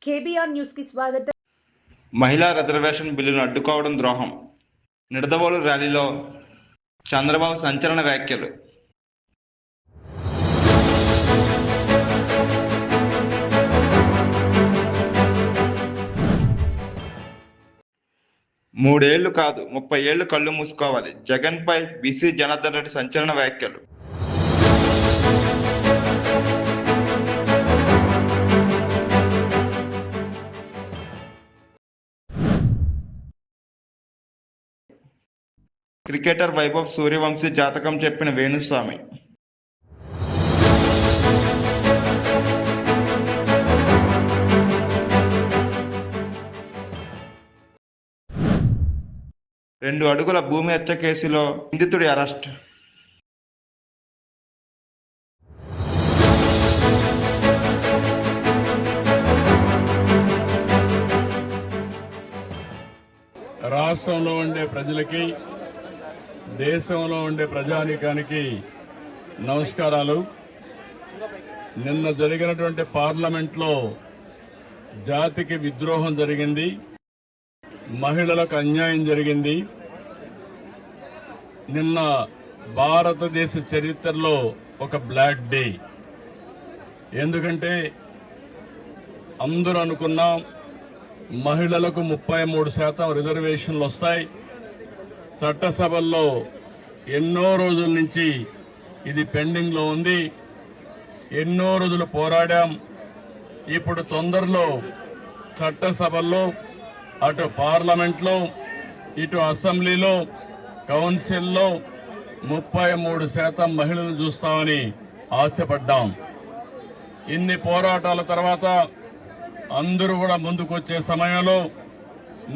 KBR news కి స్వాగతం. మహిళా రిజర్వేషన్ బిల్లును అడ్డుకోవడం ద్రోహం. నిడదవోలు ర్యాలీలో చంద్రబాబు సంచలన వ్యాఖ్యలు. మూడేళ్లు కాదు 30 ఏళ్లు కళ్ళు మూసుకోవాలి. జగన్ పై బీసీ జనార్దన్ రెడ్డి సంచలన వ్యాఖ్యలు. క్రికెటర్ వైభవ్ సూర్యవంశీ జాతకం చెప్పిన వేణుస్వామి. రెండు అడుగుల భూమి హత్య కేసులో నిందితుడి అరెస్ట్. రాష్ట్రంలో ఉండే ప్రజలకి, దేశంలో ఉండే ప్రజానీకానికి నమస్కారాలు. నిన్న జరిగినటువంటి పార్లమెంట్లో జాతికి విద్రోహం జరిగింది, మహిళలకు అన్యాయం జరిగింది. నిన్న భారతదేశ చరిత్రలో ఒక బ్లాక్ డే. ఎందుకంటే అందరూ అనుకున్నాం మహిళలకు 33% రిజర్వేషన్లు వస్తాయి. చట్టసభల్లో ఎన్నో రోజుల నుంచి ఇది పెండింగ్లో ఉంది. ఎన్నో రోజులు పోరాడాం. ఇప్పుడు తొందరలో చట్టసభల్లో, అటు పార్లమెంట్లో, ఇటు అసెంబ్లీలో, కౌన్సిల్లో 33% మహిళలను చూస్తామని ఆశపడ్డాం. ఇన్ని పోరాటాల తర్వాత అందరూ కూడా ముందుకొచ్చే సమయంలో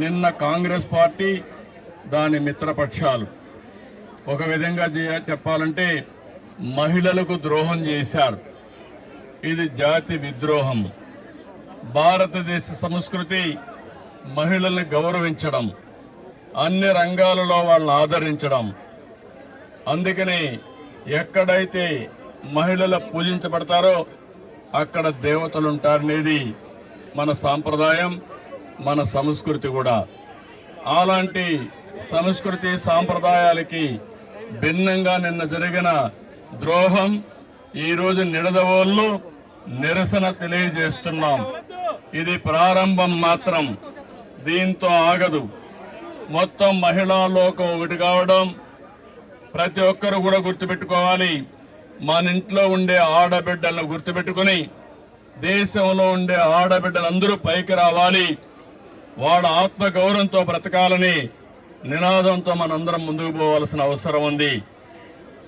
నిన్న కాంగ్రెస్ పార్టీ, దాని మిత్రపక్షాలు ఒక విధంగా చెప్పాలంటే మహిళలకు ద్రోహం చేశారు. ఇది జాతి విద్రోహం. భారతదేశ సంస్కృతి మహిళల్ని గౌరవించడం, అన్ని రంగాలలో వాళ్ళని ఆదరించడం. అందుకని ఎక్కడైతే మహిళలు పూజించబడతారో అక్కడ దేవతలుంటారనేది మన సాంప్రదాయం, మన సంస్కృతి కూడా. అలాంటి సంస్కృతి సాంప్రదాయాలకి భిన్నంగా నిన్న జరిగిన ద్రోహం ఈరోజు నిడదవోల్లో నిరసన తెలియజేస్తున్నాం. ఇది ప్రారంభం మాత్రం, దీంతో ఆగదు. మొత్తం మహిళా లోకం ఒకటి కావడం ప్రతి ఒక్కరు కూడా గుర్తుపెట్టుకోవాలి. మన ఇంట్లో ఉండే ఆడబిడ్డలను గుర్తుపెట్టుకుని దేశంలో ఉండే ఆడబిడ్డలందరూ పైకి రావాలి, వాళ్ళ ఆత్మగౌరవంతో బ్రతకాలని నినాదంతో మనందరం ముందుకు పోవాల్సిన అవసరం ఉంది.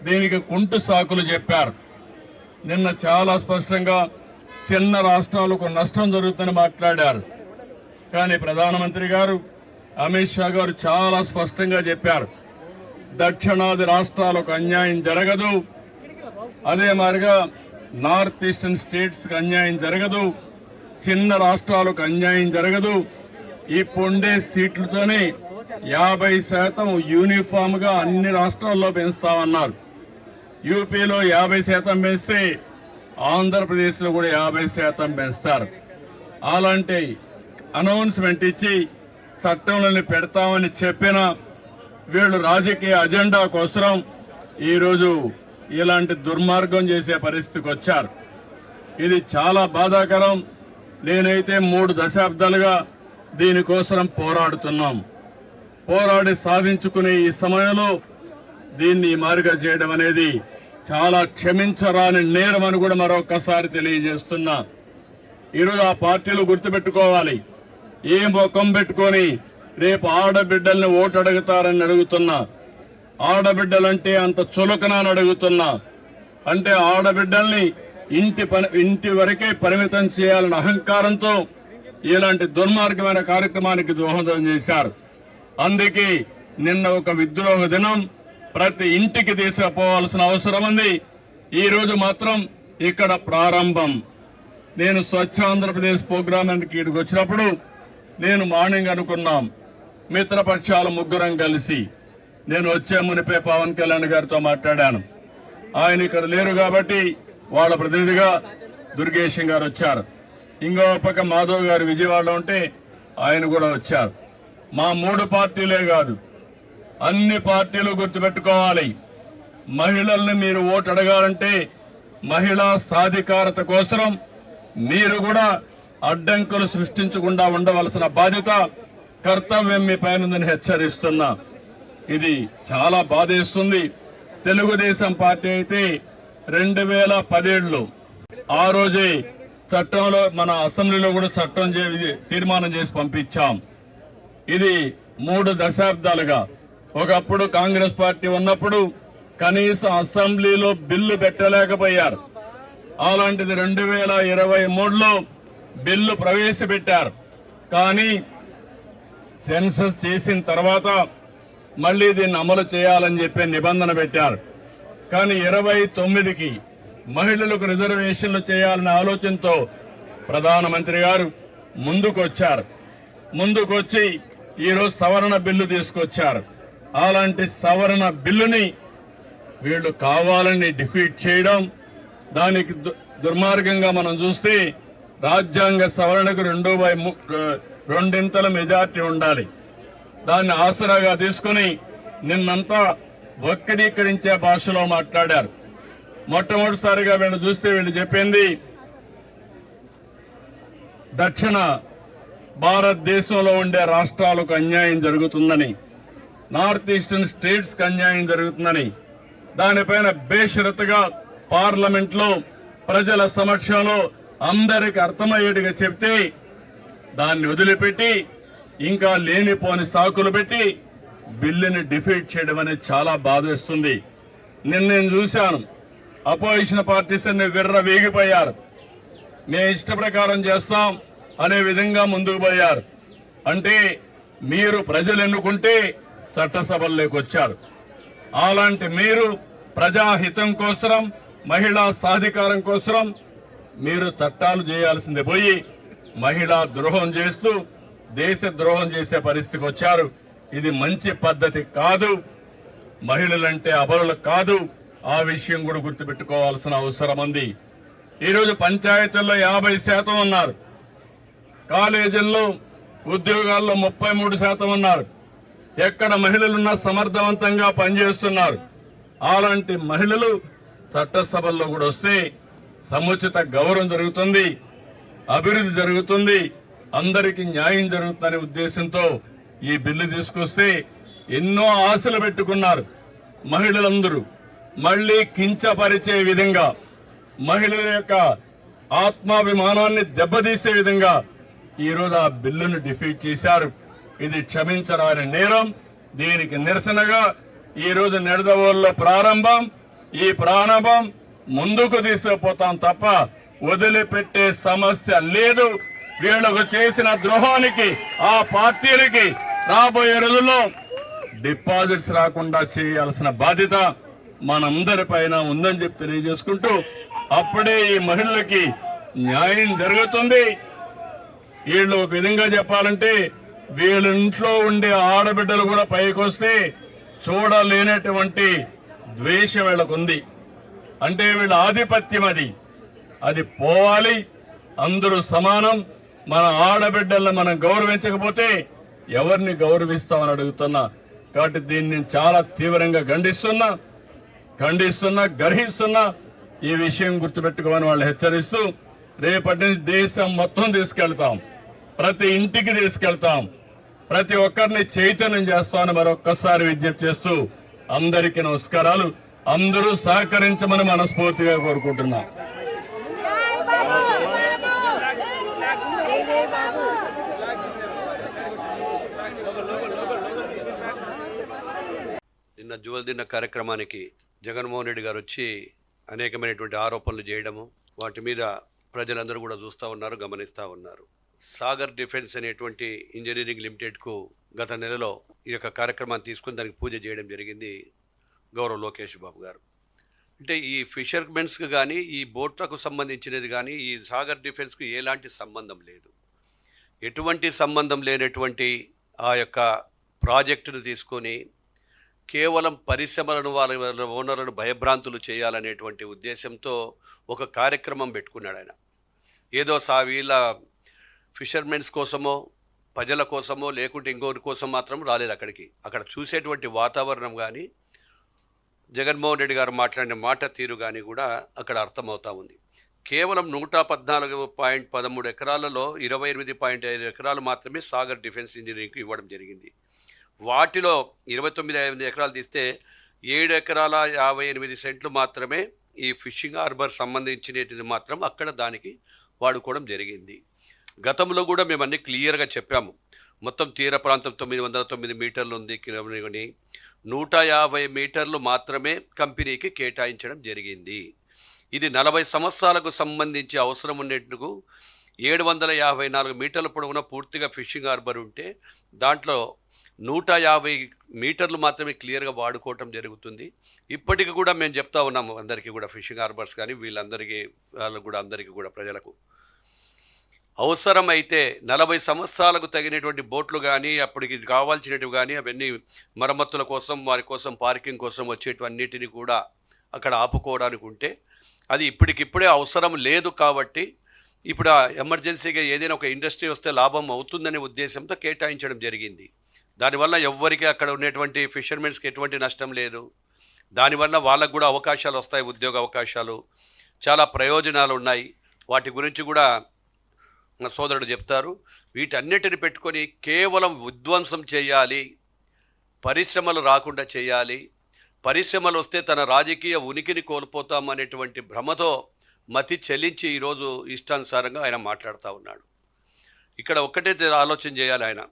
దీనికి కుంటు సాకులు చెప్పారు. నిన్న చాలా స్పష్టంగా చిన్న రాష్ట్రాలకు నష్టం జరుగుతుందని మాట్లాడారు. కానీ ప్రధానమంత్రి గారు, అమిత్ షా గారు చాలా స్పష్టంగా చెప్పారు, దక్షిణాది రాష్ట్రాలకు అన్యాయం జరగదు, అదే మాదిరిగా నార్త్ ఈస్టర్న్ స్టేట్స్ కి అన్యాయం జరగదు, చిన్న రాష్ట్రాలకు అన్యాయం జరగదు. ఈ పొండే సీట్లతోనే 50% యూనిఫామ్ గా అన్ని రాష్ట్రాల్లో పెంచుతామన్నారు. యూపీలో 50% పెంచితే ఆంధ్రప్రదేశ్ లో కూడా 50% పెంచుతారు. అలాంటి అనౌన్స్మెంట్ ఇచ్చి చట్టంలోని పెడతామని చెప్పిన వీళ్ళు రాజకీయ అజెండా కోసం ఈరోజు ఇలాంటి దుర్మార్గం చేసే పరిస్థితికి వచ్చారు. ఇది చాలా బాధాకరం. నేనైతే 3 దశాబ్దాలుగా దీనికోసం పోరాడుతున్నాం. పోరాడి సాధించుకునే ఈ సమయంలో దీన్ని మారుగా చేయడం అనేది చాలా క్షమించరాని నేరం అని కూడా మరొకసారి తెలియజేస్తున్నా. ఈరోజు ఆ పార్టీలు గుర్తుపెట్టుకోవాలి, ఏ ముఖం పెట్టుకొని రేపు ఆడబిడ్డల్ని ఓటు అడుగుతారని అడుగుతున్నా. ఆడబిడ్డలంటే అంత చులకనని అడుగుతున్నా. అంటే ఆడబిడ్డల్ని ఇంటి వరకే పరిమితం చేయాలన్న అహంకారంతో ఇలాంటి దుర్మార్గమైన కార్యక్రమానికి దోహదం చేశారు. అందుకే నిన్న ఒక విద్రోహ దినం, ప్రతి ఇంటికి తీసుకుపోవాల్సిన అవసరం ఉంది. ఈ రోజు మాత్రం ఇక్కడ ప్రారంభం. నేను స్వచ్ఛ ఆంధ్రప్రదేశ్ ప్రోగ్రామానికి ఇక్కడికి వచ్చినప్పుడు నేను మార్నింగ్ అనుకున్నాం, మిత్రపక్షాలు ముగ్గురం కలిసి నేను వచ్చే మునిపే పవన్ కళ్యాణ్ గారితో మాట్లాడాను. ఆయన ఇక్కడ లేరు కాబట్టి వాళ్ళ ప్రతినిధిగా దుర్గేశం గారు వచ్చారు. ఇంకో పక్క మాధవ్ గారు విజయవాడలో ఉంటే ఆయన కూడా వచ్చారు. మా 3 పార్టీలే కాదు, అన్ని పార్టీలు గుర్తుపెట్టుకోవాలి. మహిళల్ని మీరు ఓటు అడగాలంటే మహిళా సాధికారత కోసం మీరు కూడా అడ్డంకులు సృష్టించకుండా ఉండవలసిన బాధ్యత, కర్తవ్యం మీ పైన ఉందని హెచ్చరిస్తున్నా. ఇది చాలా బాధేస్తుంది. తెలుగుదేశం పార్టీ అయితే 2017లో ఆ రోజే చట్టంలో మన అసెంబ్లీలో కూడా తీర్మానం చేసి పంపించాం. ఇది 3 దశాబ్దాలుగా ఒకప్పుడు కాంగ్రెస్ పార్టీ ఉన్నప్పుడు కనీసం అసెంబ్లీలో బిల్లు పెట్టలేకపోయారు. అలాంటిది 2023లో బిల్లు ప్రవేశపెట్టారు. కానీ సెన్సస్ చేసిన తర్వాత మళ్లీ దీన్ని అమలు చేయాలని చెప్పి నిబంధన పెట్టారు. కానీ 29కి మహిళలకు రిజర్వేషన్లు చేయాలనే ఆలోచనతో ప్రధానమంత్రి గారు ముందుకొచ్చి ఈరోజు సవరణ బిల్లు తీసుకొచ్చారు. అలాంటి సవరణ బిల్లుని వీళ్లు కావాలని డిఫీట్ చేయడం, దానికి దుర్మార్గంగా మనం చూస్తే రాజ్యాంగ సవరణకు 2/2 మెజార్టీ ఉండాలి. దాన్ని ఆసరాగా తీసుకుని నిన్నంతా వక్రీకరించే భాషలో మాట్లాడారు. మొట్టమొదటిసారిగా వీళ్ళు చూస్తే వీళ్ళు చెప్పింది దక్షిణ భారతదేశంలో ఉండే రాష్ట్రాలకు అన్యాయం జరుగుతుందని, నార్త్ ఈస్టర్న్ స్టేట్స్ కి అన్యాయం జరుగుతుందని, దానిపైన బేషరతుగా పార్లమెంట్ లో ప్రజల సమక్షంలో అందరికి అర్థమయ్యేట్టుగా చెప్తే దాన్ని వదిలిపెట్టి ఇంకా లేనిపోని సాకులు పెట్టి బిల్లుని డిఫీట్ చేయడం అనేది చాలా బాధేస్తుంది. నేను చూశాను, అపోజిషన్ పార్టీస్ అన్ని విర్రవీగిపోయారు. మేము ఇష్ట ప్రకారం చేస్తాం అనే విధంగా ముందుకు పోయారు. అంటే మీరు ప్రజలు ఎన్నుకుంటే చట్టసభల్లోకి వచ్చారు. అలాంటి మీరు ప్రజాహితం కోసం, మహిళా సాధికారం కోసం మీరు చట్టాలు చేయాల్సిందే పోయి మహిళా ద్రోహం చేస్తూ దేశ ద్రోహం చేసే పరిస్థితికి వచ్చారు. ఇది మంచి పద్ధతి కాదు. మహిళలంటే అబలులు కాదు. ఆ విషయం కూడా గుర్తుపెట్టుకోవాల్సిన అవసరం ఉంది. ఈరోజు పంచాయతీల్లో 50% ఉన్నారు, కాలేజీల్లో ఉద్యోగాల్లో 33% ఉన్నారు. ఎక్కడ మహిళలున్నా సమర్థవంతంగా పనిచేస్తున్నారు. అలాంటి మహిళలు చట్టసభల్లో కూడా వస్తే సముచిత గౌరవం జరుగుతుంది, అభివృద్ధి జరుగుతుంది, అందరికీ న్యాయం జరుగుతుందనే ఉద్దేశంతో ఈ బిల్లు తీసుకొస్తే ఎన్నో ఆశలు పెట్టుకున్నారు మహిళలందరూ. మళ్లీ కించపరిచే విధంగా, మహిళల యొక్క ఆత్మాభిమానాన్ని దెబ్బతీసే విధంగా ఈరోజు ఆ బిల్లును డిఫీట్ చేశారు. ఇది క్షమించరాని నేరం. దీనికి నిరసనగా ఈరోజు నిడదవోలులో ఈ ప్రారంభం ముందుకు తీసుకుపోతాం తప్ప వదిలిపెట్టే సమస్య లేదు. వీళ్లకు చేసిన ద్రోహానికి ఆ పార్టీలకి రాబోయే రోజుల్లో డిపాజిట్స్ రాకుండా చేయాల్సిన బాధ్యత మనందరిపైన ఉందని చెప్పి తెలియజేసుకుంటూ, అప్పుడే ఈ మహిళలకి న్యాయం జరుగుతుంది. వీళ్ళు ఒక విధంగా చెప్పాలంటే వీళ్ళ ఇంట్లో ఉండే ఆడబిడ్డలు కూడా పైకొస్తే చూడలేనటువంటి ద్వేషం వీళ్ళకుంది. అంటే వీళ్ళ ఆధిపత్యం అది పోవాలి. అందరూ సమానం. మన ఆడబిడ్డలను మనం గౌరవించకపోతే ఎవరిని గౌరవిస్తామని అడుగుతున్నా. కాబట్టి దీన్ని చాలా తీవ్రంగా ఖండిస్తున్నా, గర్హిస్తున్నా. ఈ విషయం గుర్తుపెట్టుకోమని వాళ్ళు హెచ్చరిస్తూ, రేపటి నుంచి దేశం మొత్తం తీసుకెళ్తాం, ప్రతి ఇంటికి తీసుకెళ్తాం, ప్రతి ఒక్కరిని చైతన్యం చేస్తామని మరొక్కసారి విజ్ఞప్తి చేస్తూ అందరికీ నమస్కారాలు. అందరూ సహకరించమని మనస్ఫూర్తిగా కోరుకుంటున్నా. నిన్న జువల్దిన్న కార్యక్రమానికి జగన్మోహన్ రెడ్డి గారు వచ్చి అనేకమైనటువంటి ఆరోపణలు చేయడము, వాటి మీద ప్రజలందరూ కూడా చూస్తూ ఉన్నారు, గమనిస్తూ ఉన్నారు. సాగర్ డిఫెన్స్ అనేటువంటి ఇంజనీరింగ్ లిమిటెడ్కు గత నెలలో ఈ యొక్క కార్యక్రమాన్ని తీసుకుని దానికి పూజ చేయడం జరిగింది గౌరవ్ లోకేష్ బాబు గారు. అంటే ఈ ఫిషర్మెన్స్కి కానీ, ఈ బోట్లకు సంబంధించినది కానీ, ఈ సాగర్ డిఫెన్స్కి ఎలాంటి సంబంధం లేదు. ఎటువంటి సంబంధం లేనటువంటి ఆ యొక్క ప్రాజెక్టును తీసుకొని కేవలం పరిశ్రమలను వాళ్ళ ఓనర్లను భయభ్రాంతులు చేయాలనేటువంటి ఉద్దేశంతో ఒక కార్యక్రమం పెట్టుకున్నాడు ఆయన. ఏదో వీళ్ళ ఫిషర్మెన్స్ కోసమో ప్రజల కోసమో లేకుంటే ఇంకొకరి కోసం మాత్రం రాలేదు అక్కడికి. అక్కడ చూసేటువంటి వాతావరణం కానీ జగన్మోహన్ రెడ్డి గారు మాట్లాడిన మాట తీరు కానీ కూడా అక్కడ అర్థమవుతా ఉంది. కేవలం 114.13 ఎకరాలలో 28.5 ఎకరాలు మాత్రమే సాగర్ డిఫెన్స్ ఇంజనీరింగ్కి ఇవ్వడం జరిగింది. వాటిలో 29 ఎకరాలు తీస్తే 7 ఎకరాల 58 సెంట్లు మాత్రమే ఈ ఫిషింగ్ హార్బర్ సంబంధించినది మాత్రం అక్కడ దానికి వాడుకోవడం జరిగింది. గతంలో కూడా మేము అన్ని క్లియర్గా చెప్పాము. మొత్తం తీర ప్రాంతం 909 మీటర్లు ఉంది కిలోమీటర్ని, 150 మీటర్లు మాత్రమే కంపెనీకి కేటాయించడం జరిగింది. ఇది 40 సంవత్సరాలకు సంబంధించి అవసరం ఉన్నట్టుకు 754 మీటర్ల పొడవున పూర్తిగా ఫిషింగ్ హార్బర్ ఉంటే దాంట్లో 150 మీటర్లు మాత్రమే క్లియర్గా వాడుకోవటం జరుగుతుంది. ఇప్పటికి కూడా మేము చెప్తా ఉన్నాము అందరికీ కూడా, ఫిషింగ్ హార్బర్స్ కానీ వీళ్ళందరికీ వాళ్ళకు కూడా అందరికీ కూడా ప్రజలకు అవసరమైతే 40 సంవత్సరాలకు తగినటువంటి బోట్లు కానీ అప్పటికి కావాల్సినవి కానీ అవన్నీ మరమ్మతుల కోసం వారి కోసం పార్కింగ్ కోసం వచ్చేటివన్నిటిని కూడా అక్కడ ఆపుకోవడానికి ఉంటే అది ఇప్పటికిప్పుడే అవసరం లేదు. కాబట్టి ఇప్పుడు ఎమర్జెన్సీగా ఏదైనా ఒక ఇండస్ట్రీ వస్తే లాభం అవుతుందనే ఉద్దేశంతో కేటాయించడం జరిగింది. దానివల్ల ఎవ్వరికి అక్కడ ఉన్నటువంటి ఫిషర్మెన్స్కి ఎటువంటి నష్టం లేదు. దానివల్ల వాళ్ళకు కూడా అవకాశాలు వస్తాయి, ఉద్యోగ అవకాశాలు, చాలా ప్రయోజనాలు ఉన్నాయి. వాటి గురించి కూడా మా సోదరుడు చెప్తారు. వీటన్నిటిని పెట్టుకొని కేవలం విధ్వంసం చేయాలి, పరిశ్రమలు రాకుండా చేయాలి, పరిశ్రమలు వస్తే తన రాజకీయ ఉనికిని కోల్పోతామనేటువంటి భ్రమతో మతి చెల్లించి ఈరోజు ఇష్టానుసారంగా ఆయన మాట్లాడుతూ ఉన్నాడు. ఇక్కడ ఒక్కటే ఆలోచన చేయాలి. ఆయన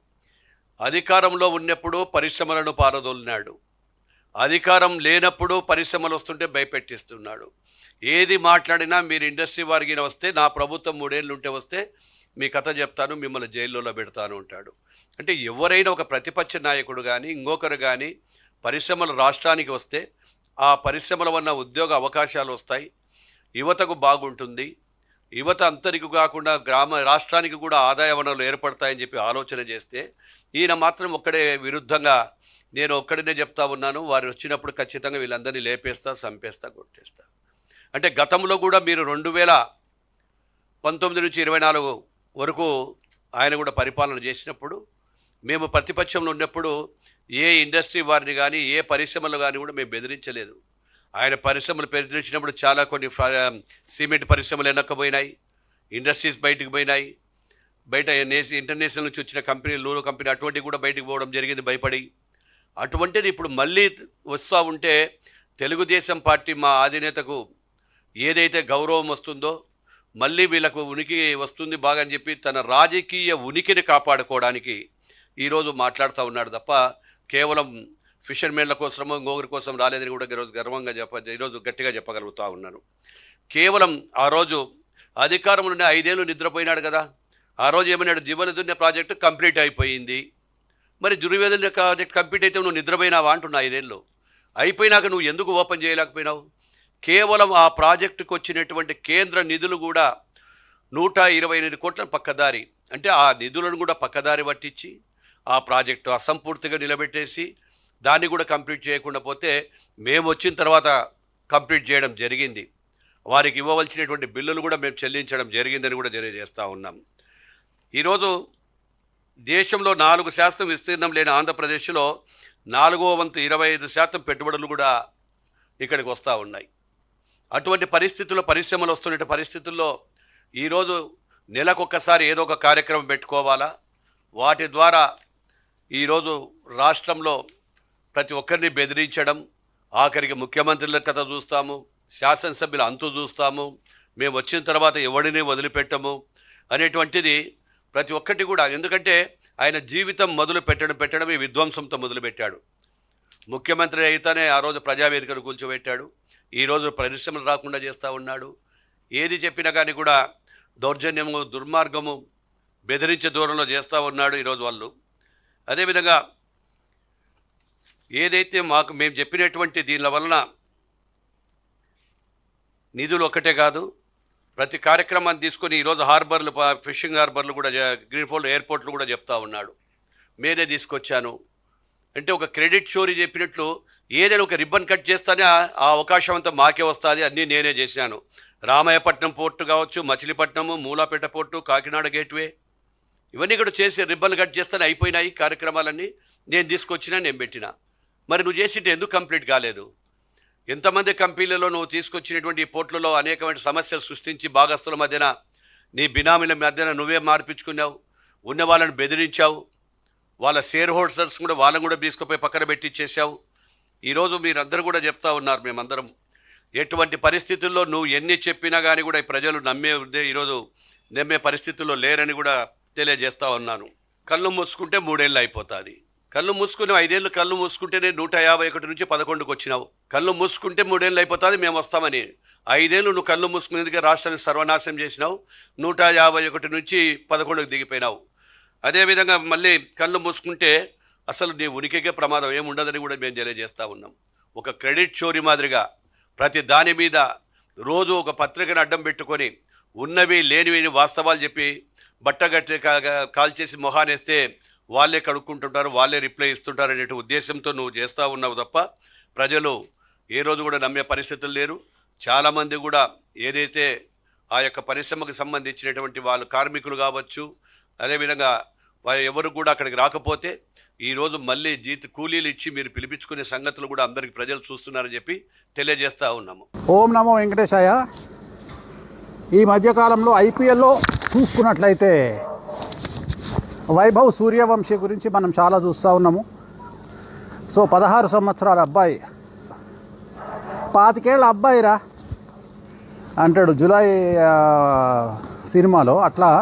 అధికారంలో ఉన్నప్పుడు పరిశ్రమలను పారదోలినాడు, అధికారం లేనప్పుడు పరిశ్రమలు వస్తుంటే భయపెట్టిస్తున్నాడు. ఏది మాట్లాడినా మీరు ఇండస్ట్రీ వారికి వస్తే నా ప్రభుత్వం 3 ఏళ్ళు ఉంటే వస్తే మీ కథ చెప్తాను, మిమ్మల్ని జైల్లో పెడతాను అంటాడు. అంటే ఎవరైనా ఒక ప్రతిపక్ష నాయకుడు కానీ ఇంకొకరు కానీ పరిశ్రమలు రాష్ట్రానికి వస్తే ఆ పరిశ్రమల వల్ల ఉద్యోగ అవకాశాలు వస్తాయి, యువతకు బాగుంటుంది, యువత అంతరికి కాకుండా రాష్ట్రానికి కూడా ఆదాయ వనరులు ఏర్పడతాయని చెప్పి ఆలోచన చేస్తే ఈయన మాత్రం ఒక్కడే విరుద్ధంగా నేను ఒక్కడనే చెప్తా ఉన్నాను, వారు వచ్చినప్పుడు ఖచ్చితంగా వీళ్ళందరినీ లేపేస్తా, చంపేస్తా, కొట్టేస్తా. అంటే గతంలో కూడా మీరు 2019 నుంచి 24 వరకు ఆయన కూడా పరిపాలన చేసినప్పుడు మేము ప్రతిపక్షంలో ఉన్నప్పుడు ఏ ఇండస్ట్రీ వారిని కానీ ఏ పరిశ్రమలు కానీ కూడా మేము బెదిరించలేదు. ఆయన పరిశ్రమలు బెదిరించినప్పుడు చాలా కొన్ని సిమెంట్ పరిశ్రమలు వెనక్కపోయినాయి, ఇండస్ట్రీస్ బయటకు పోయినాయి, బయట ఇంటర్నేషనల్ నుంచి వచ్చిన కంపెనీ లూరు కంపెనీ అటువంటివి కూడా బయటకు పోవడం జరిగింది భయపడి. అటువంటిది ఇప్పుడు మళ్ళీ వస్తూ ఉంటే తెలుగుదేశం పార్టీ మా అధినేతకు ఏదైతే గౌరవం వస్తుందో మళ్ళీ వీళ్ళకు ఉనికి వస్తుంది బాగా అని చెప్పి తన రాజకీయ ఉనికిని కాపాడుకోవడానికి ఈరోజు మాట్లాడుతూ ఉన్నాడు తప్ప కేవలం ఫిషర్మెన్ల కోసమో ఇంకొకరి కోసం రాలేదని కూడా ఈరోజు గర్వంగా ఈరోజు గట్టిగా చెప్పగలుగుతూ ఉన్నాను. కేవలం ఆ రోజు అధికారంలోనే 5 ఏళ్ళు నిద్రపోయినాడు కదా. ఆ రోజు ఏమన్నాడు, దివలదున్న ప్రాజెక్టు కంప్లీట్ అయిపోయింది. మరి దుర్వేదన ప్రాజెక్ట్ కంప్లీట్ అయితే నువ్వు నిద్రపోయినావా అంటున్నా. 5 ఏళ్ళు అయిపోయినాక నువ్వు ఎందుకు ఓపెన్ చేయలేకపోయినావు? కేవలం ఆ ప్రాజెక్టుకు వచ్చినటువంటి కేంద్ర నిధులు కూడా 128 కోట్ల పక్కదారి, అంటే ఆ నిధులను కూడా పక్కదారి పట్టించి ఆ ప్రాజెక్టు అసంపూర్తిగా నిలబెట్టేసి దాన్ని కూడా కంప్లీట్ చేయకుండా పోతే మేము వచ్చిన తర్వాత కంప్లీట్ చేయడం జరిగింది. వారికి ఇవ్వవలసినటువంటి బిల్లులు కూడా మేము చెల్లించడం జరిగిందని కూడా తెలియజేస్తూ ఉన్నాం. ఈరోజు దేశంలో 4% విస్తీర్ణం లేని ఆంధ్రప్రదేశ్లో 4వ వంతు 25% పెట్టుబడులు కూడా ఇక్కడికి వస్తూ ఉన్నాయి. అటువంటి పరిస్థితుల్లో పరిశ్రమలు వస్తున్న పరిస్థితుల్లో ఈరోజు నెలకొకసారి ఏదో ఒక కార్యక్రమం పెట్టుకోవాలా. వాటి ద్వారా ఈరోజు రాష్ట్రంలో ప్రతి ఒక్కరిని బెదిరించడం, ఆఖరికి ముఖ్యమంత్రుల కథ చూస్తాము, శాసనసభ్యుల అంతు చూస్తాము, మేము వచ్చిన తర్వాత ఎవడిని వదిలిపెట్టము అనేటువంటిది ప్రతి ఒక్కటి కూడా. ఎందుకంటే ఆయన జీవితం పెట్టడమే విధ్వంసంతో మొదలుపెట్టాడు. ముఖ్యమంత్రి అయితేనే ఆ రోజు ప్రజావేదికను కూల్చోబెట్టాడు, ఈరోజు పరిశ్రమలు రాకుండా చేస్తూ ఉన్నాడు. ఏది చెప్పినా కానీ కూడా దౌర్జన్యము, దుర్మార్గము, బెదిరించే దూరంలో చేస్తూ ఉన్నాడు ఈరోజు వాళ్ళు. అదేవిధంగా ఏదైతే మేము చెప్పినటువంటి దీనిల వలన నిధులు ఒక్కటే కాదు, ప్రతి కార్యక్రమాన్ని తీసుకొని ఈరోజు హార్బర్లు, ఫిషింగ్ హార్బర్లు కూడా, గ్రీన్ఫీల్డ్ ఎయిర్పోర్ట్లు కూడా చెప్తా ఉన్నాడు. నేనే తీసుకొచ్చాను, అంటే ఒక క్రెడిట్ చోరీ చెప్పినట్లు ఏదైనా ఒక రిబ్బన్ కట్ చేస్తానే ఆ అవకాశం అంతా మాకే వస్తుంది, అన్నీ నేనే చేశాను. రామాయపట్నం పోర్టు కావచ్చు, మచిలీపట్నము, మూలాపేట పోర్టు, కాకినాడ గేట్వే, ఇవన్నీ కూడా చేసి రిబ్బన్లు కట్ చేస్తానే అయిపోయినాయి కార్యక్రమాలన్నీ. నేను తీసుకొచ్చినా, నేను పెట్టినా. మరి నువ్వు చేసింటే ఎందుకు కంప్లీట్ కాలేదు? ఎంతమంది కంపెనీలలో నువ్వు తీసుకొచ్చినటువంటి పోర్టులలో అనేకమైన సమస్యలు సృష్టించి భాగస్తుల మధ్యన, నీ బినామీల మధ్యన నువ్వే మార్పించుకున్నావు, ఉన్న వాళ్ళని బెదిరించావు, వాళ్ళ షేర్ హోల్డర్స్ కూడా వాళ్ళని కూడా తీసుకుపోయి పక్కన పెట్టించేసావు. ఈరోజు మీరందరూ కూడా చెప్తా ఉన్నారు, మేమందరం ఎటువంటి పరిస్థితుల్లో నువ్వు ఎన్ని చెప్పినా కానీ కూడా ప్రజలు ఈరోజు నమ్మే పరిస్థితుల్లో లేరని కూడా తెలియజేస్తూ ఉన్నాను. కళ్ళు మూసుకుంటే 3 ఏళ్ళు అయిపోతుంది. కళ్ళు మూసుకుని 5 ఏళ్ళు కళ్ళు మూసుకుంటేనే 151 నుంచి 11కు వచ్చినావు. కళ్ళు మూసుకుంటే 3 ఏళ్ళు అయిపోతుంది, మేము వస్తామని. 5 ఏళ్ళు నువ్వు కళ్ళు మూసుకునేందుకే రాష్ట్రాన్ని సర్వనాశనం చేసినావు. 151 నుంచి 11కు దిగిపోయినావు. అదేవిధంగా మళ్ళీ కళ్ళు మూసుకుంటే అసలు నీ ఉనికికే ప్రమాదం ఏముండదని కూడా మేము తెలియజేస్తూ ఉన్నాం. ఒక క్రెడిట్ చోరీ మాదిరిగా ప్రతి దాని మీద రోజు ఒక పత్రికను అడ్డం పెట్టుకొని ఉన్నవి లేనివి వాస్తవాలు చెప్పి బట్టగట్టి కాల్ చేసి మొహానేస్తే వాళ్ళే కడుక్కుంటుంటారు, వాళ్ళే రిప్లై ఇస్తుంటారు అనే ఉద్దేశంతో నువ్వు చేస్తూ ఉన్నావు తప్ప ప్రజలు ఏ రోజు కూడా నమ్మే పరిస్థితులు లేరు. చాలామంది కూడా ఏదైతే ఆ యొక్క పరిశ్రమకు సంబంధించినటువంటి వాళ్ళు కార్మికులు కావచ్చు, అదేవిధంగా ఎవరు కూడా అక్కడికి రాకపోతే ఈరోజు మళ్ళీ కూలీలు ఇచ్చి మీరు పిలిపించుకునే సంగతులు కూడా అందరికి ప్రజలు చూస్తున్నారని చెప్పి తెలియజేస్తూ ఉన్నాము. ఓం నమో వెంకటేశాయ. ఈ మధ్యకాలంలో ఐపీఎల్లో చూసుకున్నట్లయితే వైభవ్ సూర్యవంశీ గురించి మనం చాలా చూస్తూ ఉన్నాము. సో 16 సంవత్సరాల అబ్బాయి, 25 ఏళ్ళ అబ్బాయిరా అంటాడు జులై సినిమాలో. అట్లా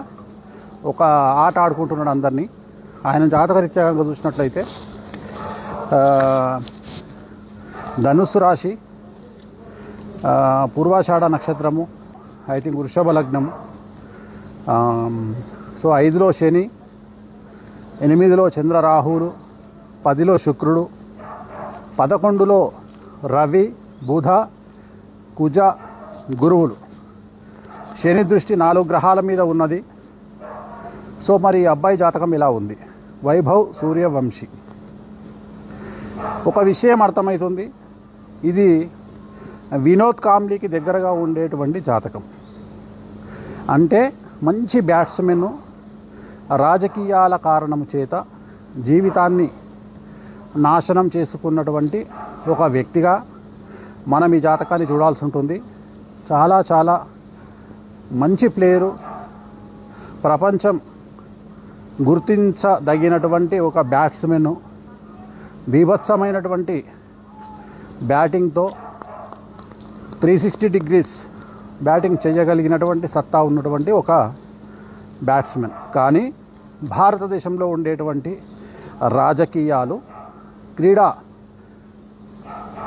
ఒక ఆట ఆడుకుంటున్నాడు అందరినీ. ఆయన జాతకరీత్యా చూసినట్లయితే ధనుస్సు రాశి, పూర్వాషాఢ నక్షత్రము, ఐ థింక్ వృషభ లగ్నము. సో 5లో శని, 8లో చంద్ర రాహువులు, 10లో శుక్రుడు, 11లో రవి, బుధ, కుజ, గురువులు. శని దృష్టి 4 గ్రహాల మీద ఉన్నది. సో మరి అబ్బాయి జాతకం ఇలా ఉంది, వైభవ్ సూర్యవంశీ. ఒక విషయం అర్థమవుతుంది, ఇది వినోద్ కాంబ్లీకి దగ్గరగా ఉండేటువంటి జాతకం. అంటే మంచి బ్యాట్స్మెన్, రాజకీయాల కారణం చేత జీవితాన్ని నాశనం చేసుకున్నటువంటి ఒక వ్యక్తిగా మనం ఈ జాతకాన్ని చూడాల్సి ఉంటుంది. చాలా చాలా మంచి ప్లేయరు, ప్రపంచం గుర్తించదగినటువంటి ఒక బ్యాట్స్మెన్, బీభత్సమైనటువంటి బ్యాటింగ్తో 360 డిగ్రీస్ బ్యాటింగ్ చేయగలిగినటువంటి సత్తా ఉన్నటువంటి ఒక బ్యాట్స్మెన్. కానీ భారతదేశంలో ఉండేటువంటి రాజకీయాలు క్రీడా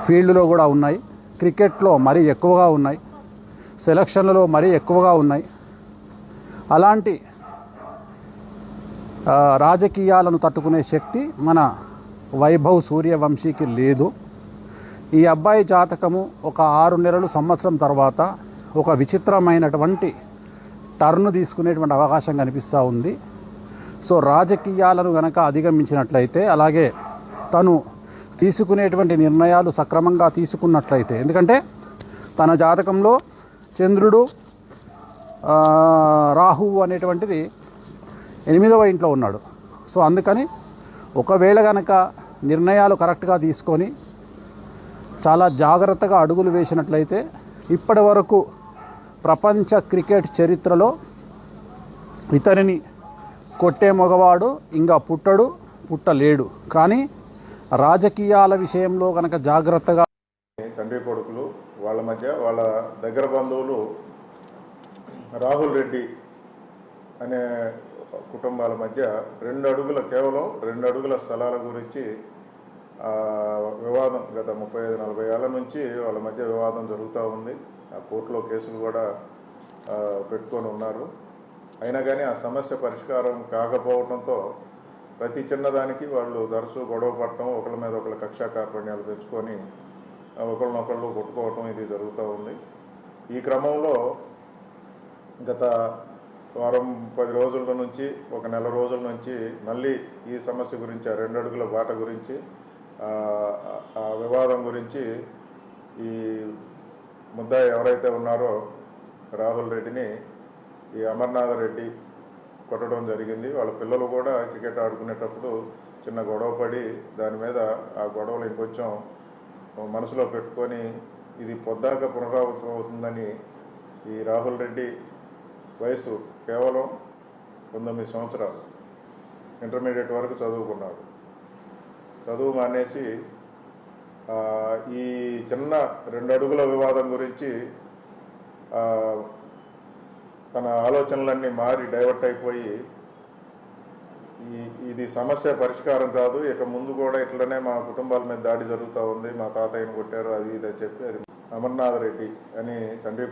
ఫీల్డ్లో కూడా ఉన్నాయి, క్రికెట్లో మరీ ఎక్కువగా ఉన్నాయి, సెలక్షన్లలో మరీ ఎక్కువగా ఉన్నాయి. అలాంటి రాజకీయాలను తట్టుకునే శక్తి మన వైభవ్ సూర్యవంశీకి లేదు. ఈ అబ్బాయి జాతకము ఒక 6 నెలలు, సంవత్సరం తర్వాత ఒక విచిత్రమైనటువంటి టర్న్ తీసుకునేటువంటి అవకాశం కనిపిస్తూ ఉంది. సో రాజకీయాలను గనక అధిగమించినట్లయితే, అలాగే తను తీసుకునేటువంటి నిర్ణయాలు సక్రమంగా తీసుకున్నట్లయితే, ఎందుకంటే తన జాతకంలో చంద్రుడు, రాహువు అనేటువంటిది 8వ ఇంట్లో ఉన్నాడు. సో అందుకని ఒకవేళ గనక నిర్ణయాలు కరెక్ట్గా తీసుకొని చాలా జాగ్రత్తగా అడుగులు వేసినట్లయితే ఇప్పటి వరకు ప్రపంచ క్రికెట్ చరిత్రలో ఇతనిని కొట్టే మగవాడు ఇంకా పుట్టలేడు. కానీ రాజకీయాల విషయంలో కనుక జాగ్రత్తగా తండ్రి కొడుకులు వాళ్ళ మధ్య, వాళ్ళ దగ్గర బంధువులు రాహుల్ రెడ్డి అనే కుటుంబాల మధ్య 2 అడుగుల, కేవలం 2 అడుగుల స్థలాల గురించి వివాదం గత 35-40 ఏళ్ల నుంచి వాళ్ళ మధ్య వివాదం జరుగుతూ ఉంది. ఆ కోర్టులో కేసులు కూడా పెట్టుకొని ఉన్నారు. అయినా కానీ ఆ సమస్య పరిష్కారం కాకపోవడంతో ప్రతి చిన్నదానికి వాళ్ళు తరచూ గొడవ పడటం, ఒకళ్ళ మీద ఒకళ్ళ కక్షా కార్పణ్యాలు పెంచుకొని ఒకళ్ళనొకళ్ళు కొట్టుకోవటం ఇది జరుగుతూ ఉంది. ఈ క్రమంలో గత వారం 10 రోజుల నుంచి ఒక నెల రోజుల నుంచి మళ్ళీ ఈ సమస్య గురించి ఆ 2 అడుగుల బాట గురించి ఆ వివాదం గురించి ఈ ముద్దాయి ఎవరైతే ఉన్నారో రాహుల్ రెడ్డిని ఈ అమర్నాథ్ రెడ్డి కొట్టడం జరిగింది. వాళ్ళ పిల్లలు కూడా క్రికెట్ ఆడుకునేటప్పుడు చిన్న గొడవ పడి దాని మీద ఆ గొడవలు ఇంకొంచెం మనసులో పెట్టుకొని ఇది పొద్దాక పునరావృతం అవుతుందని ఈ రాహుల్ రెడ్డి వయసు కేవలం 19 సంవత్సరాలు, ఇంటర్మీడియట్ వరకు చదువుకున్నాడు. చదువు మానేసి ఈ చిన్న 2 అడుగుల వివాదం గురించి తన ఆలోచనలన్నీ మారి డైవర్ట్ అయిపోయి ఇది సమస్య పరిష్కారం కాదు, ఇక ముందు కూడా ఇట్లనే మా కుటుంబాల మీద దాడి జరుగుతూ ఉంది, మా తాతయ్యను కొట్టారు అది ఇది అని చెప్పి అది అమర్నాథ్ రెడ్డి అని తండ్రి